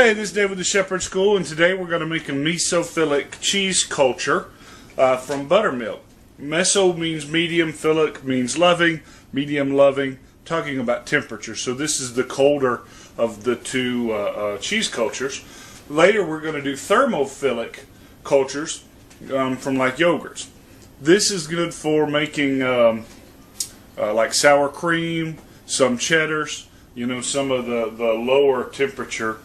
Okay, this is Dave with the Shepherd School, and today we're going to make a Mesophillic cheese culture from buttermilk. Meso means medium, philic means loving, medium loving, talking about temperature. So this is the colder of the two cheese cultures. Later we're going to do thermophilic cultures from like yogurts. This is good for making like sour cream, some cheddars, you know, some of the lower temperature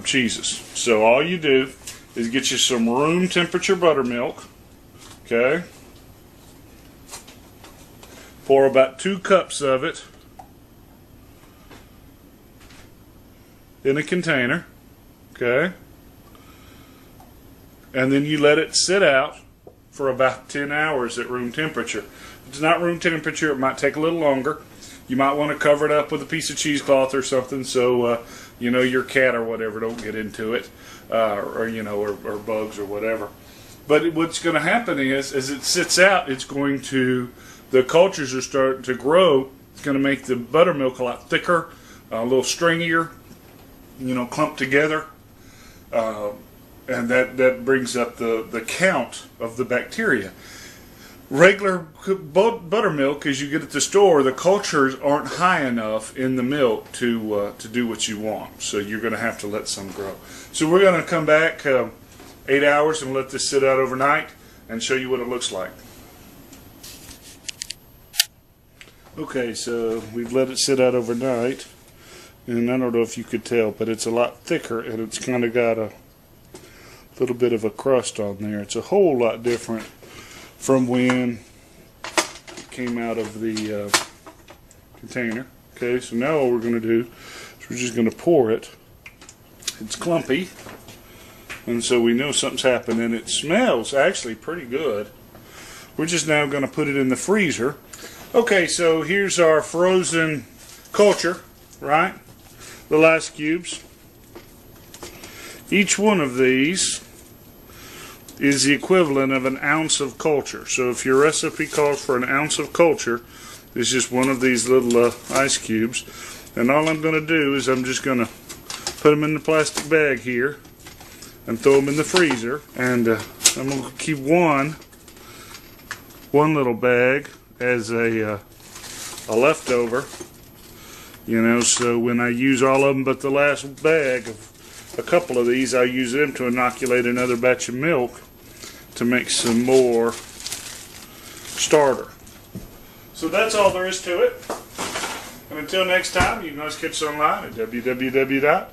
cheeses. So all you do is get you some room temperature buttermilk, okay? Pour about 2 cups of it in a container, okay? And then you let it sit out for about 10 hours at room temperature. If it's not room temperature, it might take a little longer. You might want to cover it up with a piece of cheesecloth or something so you know, your cat or whatever don't get into it, or you know, or bugs or whatever. But what's going to happen is, as it sits out, it's going to, the cultures are starting to grow. It's going to make the buttermilk a lot thicker, a little stringier, you know, clumped together, and that brings up the count of the bacteria. Regular buttermilk, as you get at the store, the cultures aren't high enough in the milk to do what you want. So you're going to have to let some grow. So we're going to come back 8 hours and let this sit out overnight and show you what it looks like. Okay, so we've let it sit out overnight, and I don't know if you could tell, but it's a lot thicker, and it's kind of got a little bit of a crust on there. It's a whole lot different from when it came out of the container. Okay, so now what we're going to do is we're just going to pour it. It's clumpy, and so we know something's happened, and it smells actually pretty good. We're just now going to put it in the freezer. Okay, so here's our frozen culture, right? Little ice cubes. Each one of these is the equivalent of an ounce of culture. So if your recipe calls for an ounce of culture, it's just one of these little ice cubes. And all I'm going to do is I'm just going to put them in the plastic bag here and throw them in the freezer. And I'm going to keep one little bag as a leftover, you know, so when I use all of them but the last bag of a couple of these, I use them to inoculate another batch of milk to make some more starter. So that's all there is to it. And until next time, you can always catch us online at www.tngun.com.